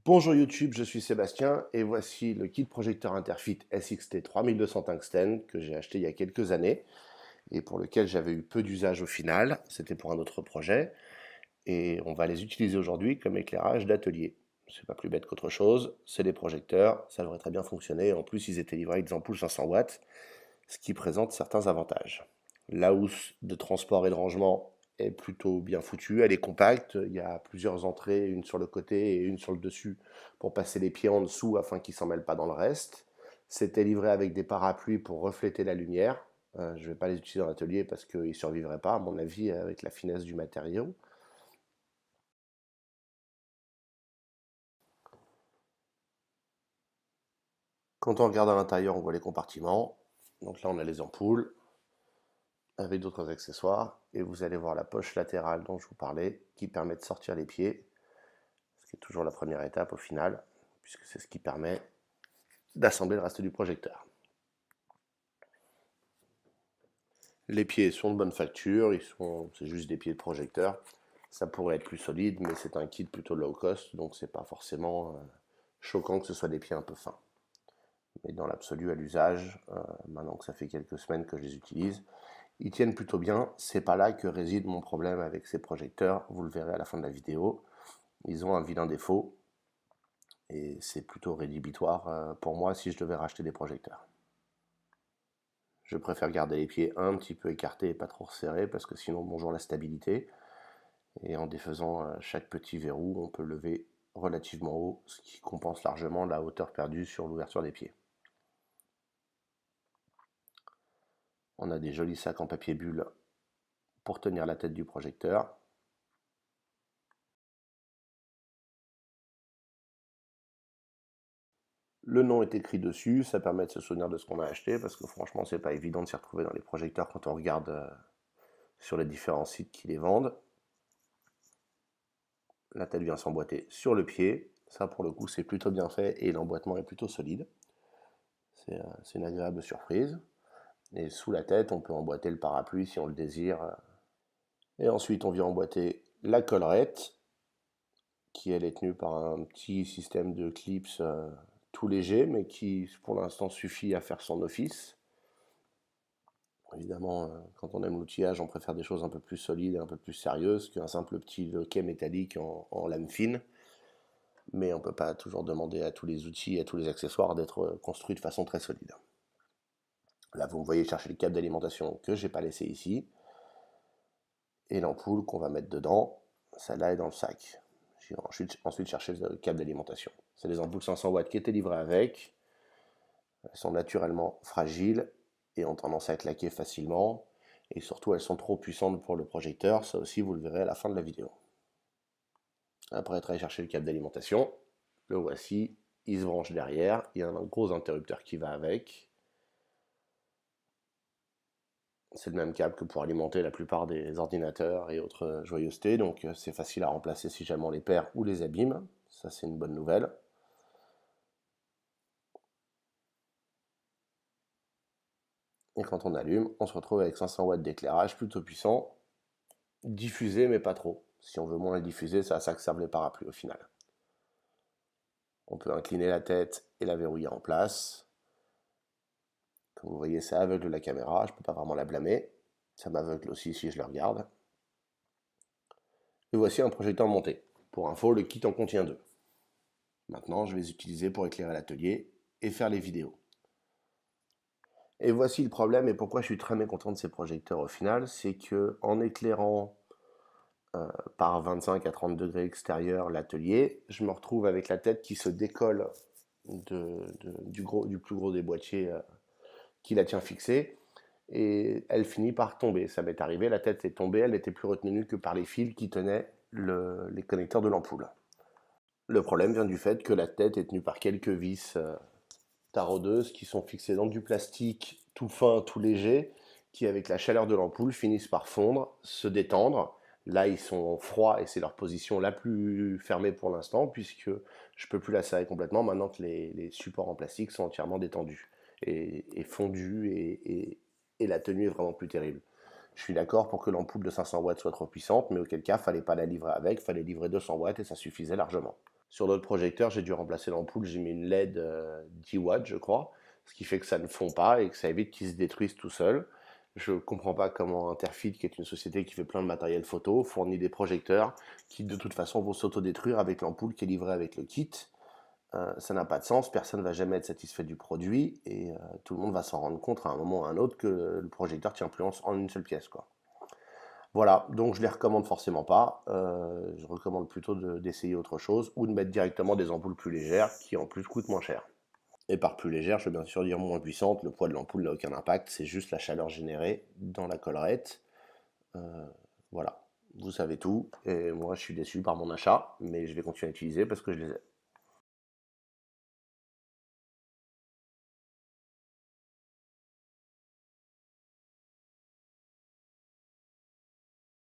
Bonjour YouTube, je suis Sébastien et voici le kit projecteur Interfit SXT 3200 tungstène que j'ai acheté il y a quelques années et pour lequel j'avais eu peu d'usage au final. C'était pour un autre projet et on va les utiliser aujourd'hui comme éclairage d'atelier. C'est pas plus bête qu'autre chose, c'est des projecteurs, ça devrait très bien fonctionner. En plus, ils étaient livrés avec des ampoules 500 watts, ce qui présente certains avantages. La housse de transport et de rangement est plutôt bien foutue, elle est compacte, il y a plusieurs entrées, une sur le côté et une sur le dessus pour passer les pieds en dessous afin qu'ils ne s'en mêlent pas dans le reste. C'était livré avec des parapluies pour refléter la lumière. Je ne vais pas les utiliser dans l'atelier parce qu'ils ne survivraient pas, à mon avis, avec la finesse du matériau. Quand on regarde à l'intérieur, on voit les compartiments. Donc là, on a les ampoules, avec d'autres accessoires, et vous allez voir la poche latérale dont je vous parlais, qui permet de sortir les pieds, ce qui est toujours la première étape au final, puisque c'est ce qui permet d'assembler le reste du projecteur. Les pieds sont de bonne facture, c'est juste des pieds de projecteur. Ça pourrait être plus solide, mais c'est un kit plutôt low cost, donc c'est pas forcément choquant que ce soit des pieds un peu fins. Mais dans l'absolu, à l'usage, maintenant que ça fait quelques semaines que je les utilise, ils tiennent plutôt bien. C'est pas là que réside mon problème avec ces projecteurs, vous le verrez à la fin de la vidéo. Ils ont un vilain défaut, et c'est plutôt rédhibitoire pour moi si je devais racheter des projecteurs. Je préfère garder les pieds un petit peu écartés et pas trop serrés parce que sinon bonjour la stabilité. Et en défaisant chaque petit verrou, on peut lever relativement haut, ce qui compense largement la hauteur perdue sur l'ouverture des pieds. On a des jolis sacs en papier bulle pour tenir la tête du projecteur. Le nom est écrit dessus, ça permet de se souvenir de ce qu'on a acheté parce que franchement c'est pas évident de s'y retrouver dans les projecteurs quand on regarde sur les différents sites qui les vendent. La tête vient s'emboîter sur le pied, ça pour le coup c'est plutôt bien fait et l'emboîtement est plutôt solide. C'est une agréable surprise. Et sous la tête, on peut emboîter le parapluie si on le désire. Et ensuite, on vient emboîter la collerette, qui elle est tenue par un petit système de clips tout léger, mais qui pour l'instant suffit à faire son office. Évidemment, quand on aime l'outillage, on préfère des choses un peu plus solides et un peu plus sérieuses qu'un simple petit loquet métallique en lame fine. Mais on ne peut pas toujours demander à tous les outils et à tous les accessoires d'être construits de façon très solide. Là, vous me voyez chercher le câble d'alimentation que j'ai pas laissé ici. Et l'ampoule qu'on va mettre dedans, celle-là est dans le sac. J'ai ensuite chercher le câble d'alimentation. C'est les ampoules 500 watts qui étaient livrées avec. Elles sont naturellement fragiles et ont tendance à claquer facilement. Et surtout, elles sont trop puissantes pour le projecteur. Ça aussi, vous le verrez à la fin de la vidéo. Après être allé chercher le câble d'alimentation, le voici. Il se branche derrière. Il y a un gros interrupteur qui va avec. C'est le même câble que pour alimenter la plupart des ordinateurs et autres joyeusetés, donc c'est facile à remplacer si jamais on les perd ou les abîme. Ça, c'est une bonne nouvelle. Et quand on allume, on se retrouve avec 500 watts d'éclairage plutôt puissant, diffusé mais pas trop. Si on veut moins le diffuser, c'est à ça que servent les parapluies au final. On peut incliner la tête et la verrouiller en place. Comme vous voyez, ça aveugle la caméra, je ne peux pas vraiment la blâmer. Ça m'aveugle aussi si je le regarde. Et voici un projecteur monté. Pour info, le kit en contient deux. Maintenant, je vais les utiliser pour éclairer l'atelier et faire les vidéos. Et voici le problème et pourquoi je suis très mécontent de ces projecteurs au final, c'est que en éclairant par 25 à 30 degrés extérieur l'atelier, je me retrouve avec la tête qui se décolle du plus gros des boîtiers qui la tient fixée et elle finit par tomber. Ça m'est arrivé, la tête est tombée, elle n'était plus retenue que par les fils qui tenaient les connecteurs de l'ampoule. Le problème vient du fait que la tête est tenue par quelques vis taraudeuses qui sont fixées dans du plastique tout fin, tout léger, qui avec la chaleur de l'ampoule finissent par fondre, se détendre. Là, ils sont froids et c'est leur position la plus fermée pour l'instant, puisque je ne peux plus la serrer complètement maintenant que les supports en plastique sont entièrement détendus et fondus et la tenue est vraiment plus terrible. Je suis d'accord pour que l'ampoule de 500 watts soit trop puissante, mais auquel cas, il ne fallait pas la livrer avec, il fallait livrer 200 watts et ça suffisait largement. Sur d'autres projecteurs, j'ai dû remplacer l'ampoule, j'ai mis une LED 10 watts, je crois, ce qui fait que ça ne fond pas et que ça évite qu'ils se détruisent tout seuls. Je ne comprends pas comment Interfit, qui est une société qui fait plein de matériel photo, fournit des projecteurs qui de toute façon vont s'autodétruire avec l'ampoule qui est livrée avec le kit. Ça n'a pas de sens, personne ne va jamais être satisfait du produit et tout le monde va s'en rendre compte à un moment ou à un autre que le projecteur tient plus en une seule pièce, quoi. Voilà, donc je les recommande forcément pas. Je recommande plutôt d'essayer autre chose ou de mettre directement des ampoules plus légères qui en plus coûtent moins cher. Et par plus légère, je veux bien sûr dire moins puissante. Le poids de l'ampoule n'a aucun impact, c'est juste la chaleur générée dans la collerette. Euh, voilà, vous savez tout. Et moi, je suis déçu par mon achat, mais je vais continuer à l'utiliser parce que je les aime.